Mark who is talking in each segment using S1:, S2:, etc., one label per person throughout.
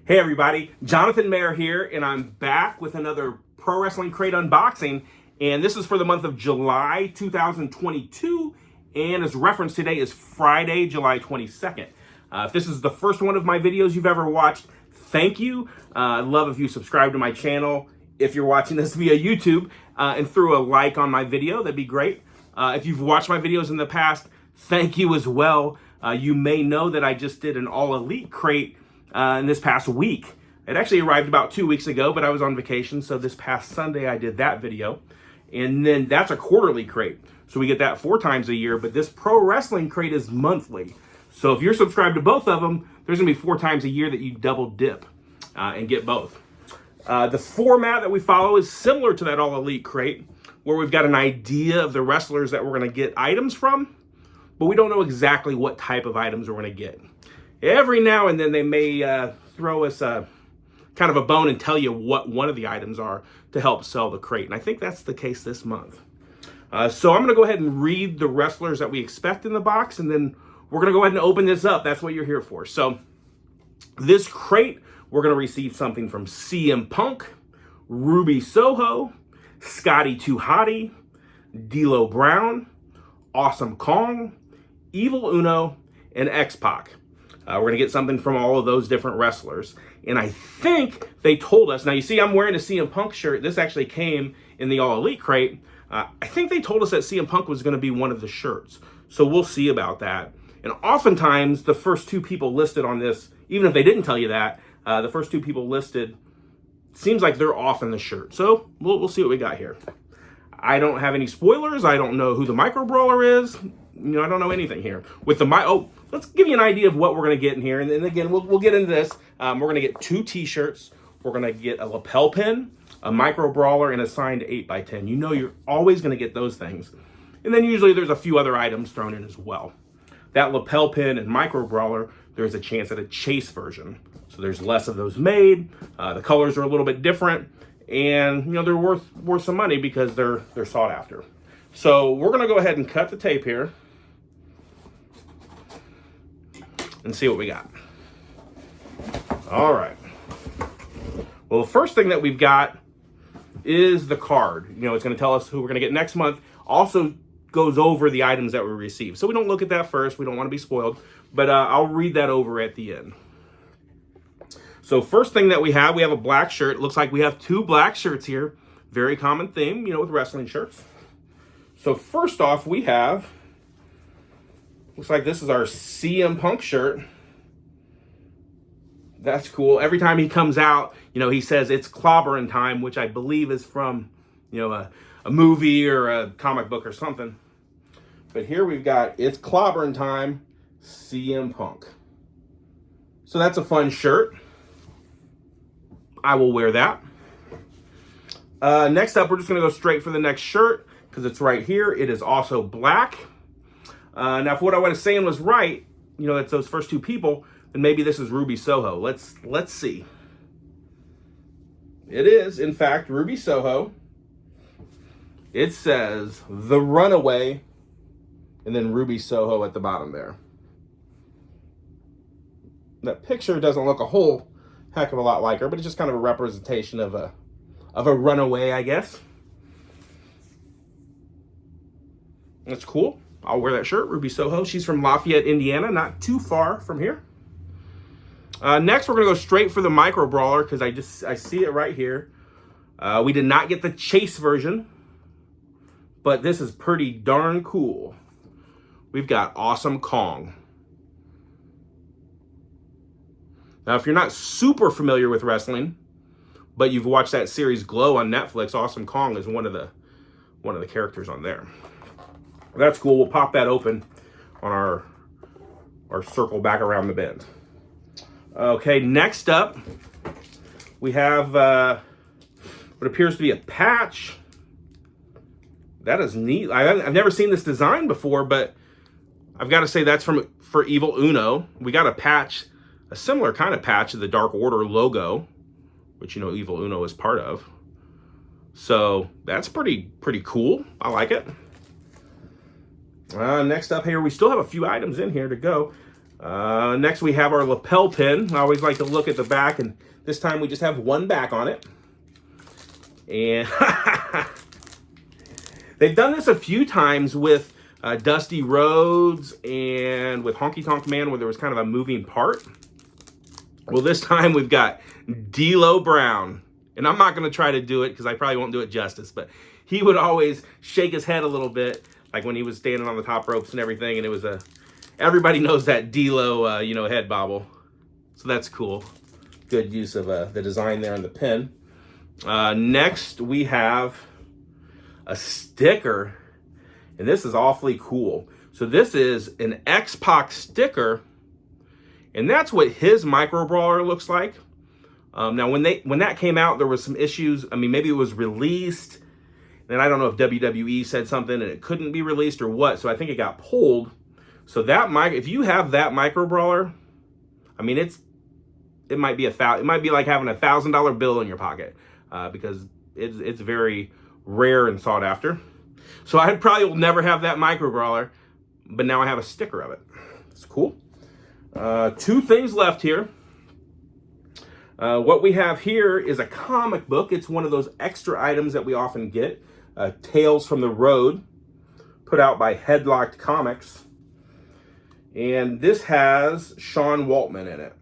S1: Hey everybody, Jonathan Mayer here, and I'm back with another Pro Wrestling Crate unboxing, and this is for the month of July 2022, and as reference today is Friday, July 22nd. If this is the first one of my videos you've ever watched, thank you. I'd love if you subscribe to my channel. If you're watching this via YouTube and threw a like on my video, that'd be great. If you've watched my videos in the past, thank you as well. You may know that I just did an All Elite crate in this past week. It actually arrived about 2 weeks ago, but I was on vacation, so this past Sunday I did that video. And then that's a quarterly crate, so we get that 4 times a year, but this Pro Wrestling crate is monthly. So if you're subscribed to both of them, there's gonna be 4 times a year that you double dip and get both. The format that we follow is similar to that All Elite crate, where we've got an idea of the wrestlers that we're gonna get items from, but we don't know exactly what type of items we're gonna get. Every now and then they may throw us a kind of a bone and tell you what one of the items are to help sell the crate. And I think that's the case this month. So I'm going to go ahead and read the wrestlers that we expect in the box, and then we're going to go ahead and open this up. That's what you're here for. So this crate, we're going to receive something from CM Punk, Ruby Soho, Scotty 2 Hotty, D'Lo Brown, Awesome Kong, Evil Uno, and X-Pac. We're going to get something from all of those different wrestlers. And I think they told us, now you see I'm wearing a CM Punk shirt. This actually came in the All Elite crate. I think they told us that CM Punk was going to be one of the shirts. So we'll see about that. And oftentimes the first 2 people listed on this, even if they didn't tell you that, the first 2 people listed, seems like they're off in the shirt. So we'll see what we got here. I don't have any spoilers. I don't know who the Micro Brawler is. You know, I don't know anything here. With the let's give you an idea of what we're going to get in here. And then again, we'll get into this. We're going to get 2 t-shirts. We're going to get a lapel pin, a Micro Brawler, and a signed 8x10. You know you're always going to get those things. And then usually there's a few other items thrown in as well. That lapel pin and Micro Brawler, there's a chance at a chase version. So there's less of those made. The colors are a little bit different. And, you know, they're worth some money because they're sought after. So we're going to go ahead and cut the tape here and see what we got. All right. Well, the first thing that we've got is the card. You know, it's going to tell us who we're going to get next month. Also goes over the items that we receive. So we don't look at that first. We don't want to be spoiled. But I'll read that over at the end. So first thing that we have a black shirt. It looks like we have 2 black shirts here. Very common theme, you know, with wrestling shirts. So first off, we have, looks like this is our CM Punk shirt. That's cool. Every time he comes out, you know, he says it's clobbering time, which I believe is from, you know, a movie or a comic book or something. But here we've got it's clobbering time, CM Punk. So that's a fun shirt. I will wear that. Next up, we're just going to go straight for the next shirt because it's right here. It is also black. Now, if what I was saying was right, you know, it's those first 2 people, then maybe this is Ruby Soho. Let's see. It is, in fact, Ruby Soho. It says The Runaway, and then Ruby Soho at the bottom there. That picture doesn't look a whole heck of a lot like her, but it's just kind of a representation of a runaway, I guess. That's cool. I'll wear that shirt, Ruby Soho. She's from Lafayette, Indiana, not too far from here. Next, we're going to go straight for the Micro Brawler because I see it right here. We did not get the chase version, but this is pretty darn cool. We've got Awesome Kong. Now, if you're not super familiar with wrestling, but you've watched that series Glow on Netflix, Awesome Kong is one of the characters on there. That's cool. We'll pop that open on our circle back around the bend. Okay, next up, we have what appears to be a patch. That is neat. I've never seen this design before, but I've got to say that's for Evil Uno. We got a patch, a similar kind of patch of the Dark Order logo, which, you know, Evil Uno is part of. So that's pretty cool. I like it. Next up here, we still have a few items in here to go. Next, we have our lapel pin. I always like to look at the back, and this time we just have one back on it. And they've done this a few times with Dusty Rhodes and with Honky Tonk Man, where there was kind of a moving part. Well, this time we've got D'Lo Brown. And I'm not going to try to do it because I probably won't do it justice, but he would always shake his head a little bit, like when he was standing on the top ropes and everything, and it was everybody knows that D'Lo, head bobble. So that's cool. Good use of the design there on the pin. Next, we have a sticker, and this is awfully cool. So this is an X-Pac sticker, and that's what his micro brawler looks like. Now, when that came out, there was some issues. I mean, maybe it was released, and I don't know if WWE said something and it couldn't be released or what. So I think it got pulled. So if you have that micro brawler, I mean, it might be it might be like having $1,000 bill in your pocket because it's very rare and sought after. So I probably will never have that micro brawler, but now I have a sticker of it. It's cool. Two things left here. What we have here is a comic book. It's one of those extra items that we often get. Tales from the Road, put out by Headlocked Comics. And this has Sean Waltman in it.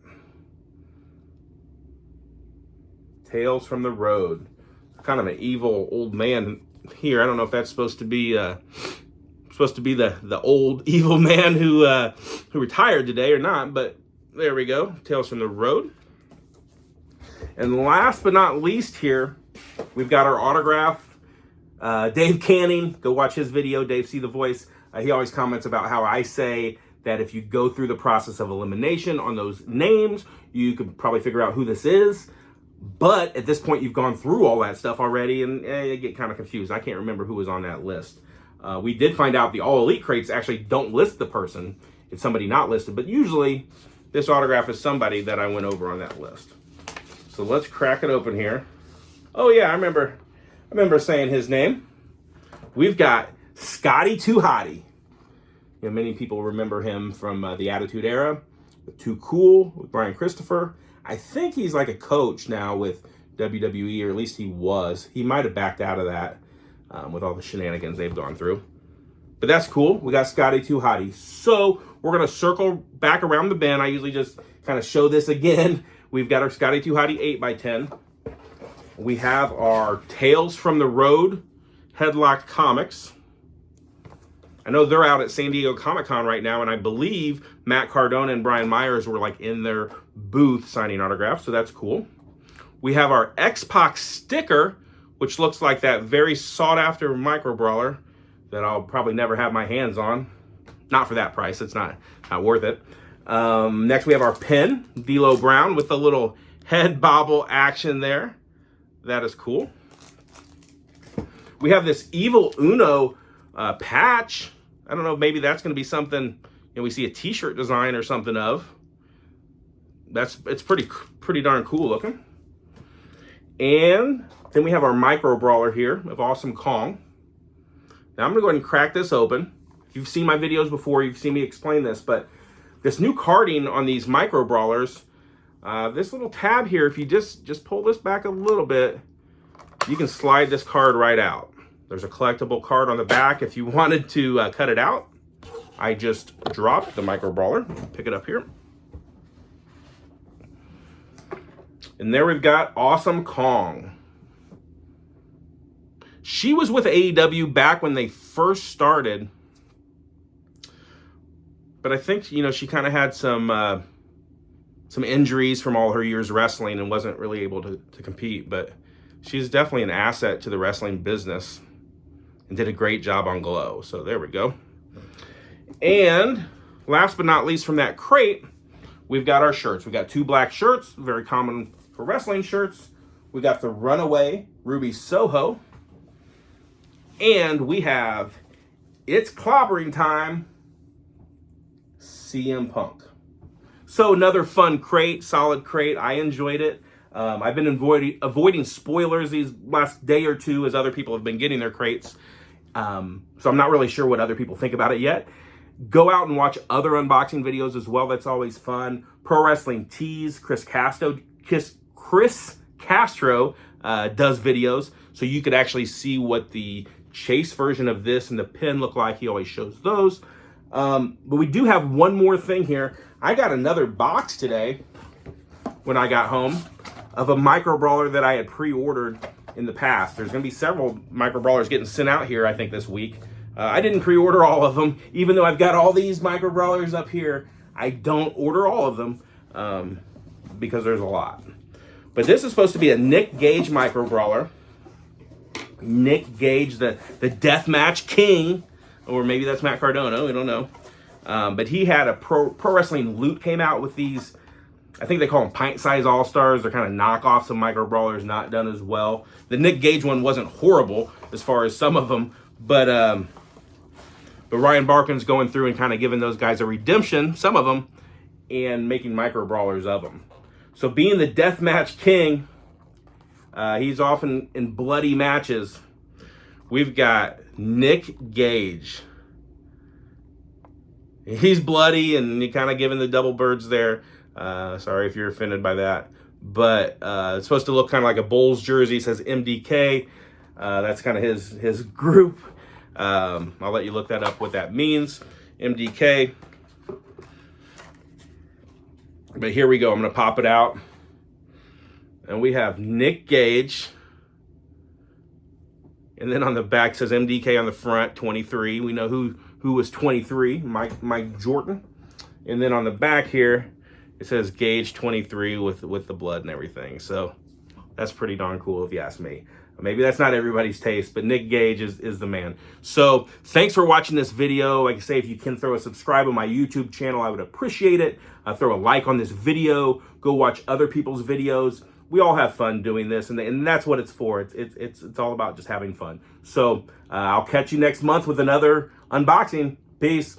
S1: Tales from the Road. Kind of an evil old man here. I don't know if that's supposed to be the old evil man who retired today or not, but there we go. Tales from the Road. And last but not least here, we've got our autograph. Dave Canning, go watch his video, Dave See the Voice. He always comments about how I say that if you go through the process of elimination on those names, you could probably figure out who this is. But at this point, you've gone through all that stuff already, and you get kind of confused. I can't remember who was on that list. We did find out the All Elite crates actually don't list the person. It's somebody not listed. But usually, this autograph is somebody that I went over on that list. So let's crack it open here. Oh yeah, I remember saying his name. We've got Scotty Too Hotty. Many people remember him from the Attitude Era, with Too Cool, with Brian Christopher. I think he's like a coach now with WWE, or at least he was. He might have backed out of that with all the shenanigans they've gone through. But that's cool. We got Scotty Too Hotty. So we're going to circle back around the bin. I usually just kind of show this again. We've got our Scotty Too Hotty 8x10. We have our Tales from the Road Headlocked Comics. I know they're out at San Diego Comic-Con right now, and I believe Matt Cardona and Brian Myers were like in their booth signing autographs, so that's cool. We have our X-Pac sticker, which looks like that very sought-after micro brawler that I'll probably never have my hands on. Not for that price. It's not worth it. Next, we have our pin, D'Lo Brown, with a little head bobble action there. That is cool. We have this Evil Uno patch. I don't know, maybe that's going to be something, we see a t-shirt design or something of. It's pretty darn cool looking. And then we have our micro brawler here of Awesome Kong. Now I'm going to go ahead and crack this open. If you've seen my videos before, you've seen me explain this, but this new carding on these micro brawlers, this little tab here, if you just pull this back a little bit, you can slide this card right out. There's a collectible card on the back if you wanted to cut it out. I just dropped the micro brawler. Pick it up here. And there we've got Awesome Kong. She was with AEW back when they first started. But I think, she kind of had some injuries from all her years wrestling and wasn't really able to compete. But she's definitely an asset to the wrestling business and did a great job on Glow. So there we go. And last but not least from that crate, we've got our shirts. We got two black shirts, very common for wrestling shirts. We got the Runaway Ruby Soho. And we have It's Clobbering Time CM Punk. So another fun crate, solid crate. I enjoyed it. I've been avoiding spoilers these last day or two as other people have been getting their crates. So I'm not really sure what other people think about it yet. Go out and watch other unboxing videos as well. That's always fun. Pro Wrestling Tees, Chris Castro does videos, so you could actually see what the chase version of this and the pin look like. He always shows those. But we do have one more thing here. I got another box today when I got home of a micro brawler that I had pre-ordered in the past. There's going to be several micro brawlers getting sent out here, I think, this week. I didn't pre-order all of them, even though I've got all these micro brawlers up here. I don't order all of them because there's a lot. But this is supposed to be a Nick Gage micro brawler. Nick Gage, the deathmatch king, or maybe that's Matt Cardona, we don't know. But he had a Pro Wrestling Loot came out with these. I think they call them pint-size all-stars. They're kind of knockoffs of micro brawlers, not done as well. The Nick Gage one wasn't horrible as far as some of them, but Ryan Barkin's going through and kind of giving those guys a redemption, some of them, and making micro brawlers of them. So being the deathmatch king, he's often in bloody matches. We've got Nick Gage. He's bloody and you kind of giving the double birds there. Sorry if you're offended by that. But it's supposed to look kind of like a Bulls jersey. It says MDK. That's kind of his group. I'll let you look that up, what that means. MDK. But here we go. I'm going to pop it out. And we have Nick Gage. And then on the back says MDK on the front, 23. We know who was 23, Mike Jordan. And then on the back here, it says Gage 23 with the blood and everything. So that's pretty darn cool if you ask me. Maybe that's not everybody's taste, but Nick Gage is the man. So thanks for watching this video. Like I say, if you can throw a subscribe on my YouTube channel, I would appreciate it. Throw a like on this video. Go watch other people's videos. We all have fun doing this, and that's what it's for. It's all about just having fun. So I'll catch you next month with another unboxing. Peace.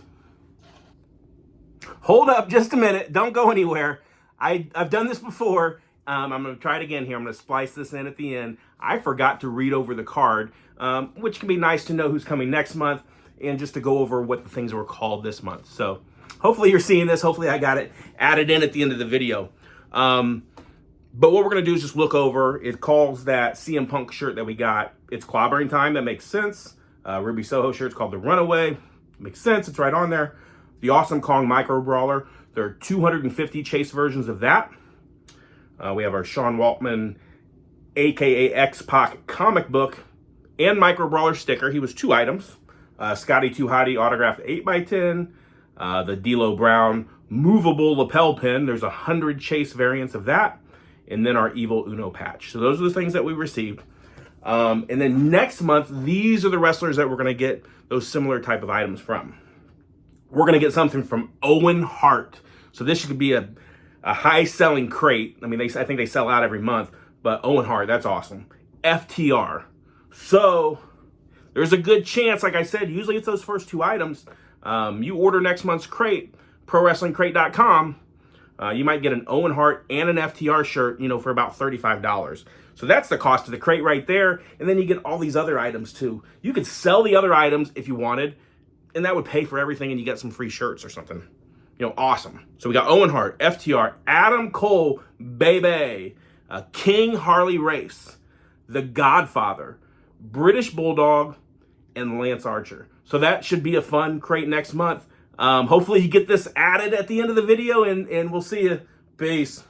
S1: Hold up just a minute. Don't go anywhere. I've done this before. I'm going to try it again here. I'm going to splice this in at the end. I forgot to read over the card, which can be nice to know who's coming next month and just to go over what the things were called this month. So hopefully you're seeing this. Hopefully I got it added in at the end of the video. But what we're going to do is just look over. It calls that CM Punk shirt that we got, it's clobbering time. That makes sense. Ruby Soho shirt's called the Runaway. Makes sense. It's right on there. The Awesome Kong Micro Brawler. There are 250 chase versions of that. We have our Sean Waltman, a.k.a. X-Pac comic book and Micro Brawler sticker. He was 2 items. Scotty 2 Hottie autographed 8x10. The D'Lo Brown movable lapel pin. There's 100 chase variants of that. And then our Evil Uno patch. So those are the things that we received. And then next month, these are the wrestlers that we're going to get those similar type of items from. We're going to get something from Owen Hart. So this should be a high-selling crate. I mean, I think they sell out every month. But Owen Hart, that's awesome. FTR. So there's a good chance, like I said, usually it's those first 2 items. You order next month's crate, ProWrestlingCrate.com. You might get an Owen Hart and an FTR shirt, for about $35. So that's the cost of the crate right there. And then you get all these other items too. You could sell the other items if you wanted, and that would pay for everything, and you get some free shirts or something. Awesome. So we got Owen Hart, FTR, Adam Cole, Baby, King Harley Race, The Godfather, British Bulldog, and Lance Archer. So that should be a fun crate next month. Hopefully you get this added at the end of the video, and we'll see you. Peace.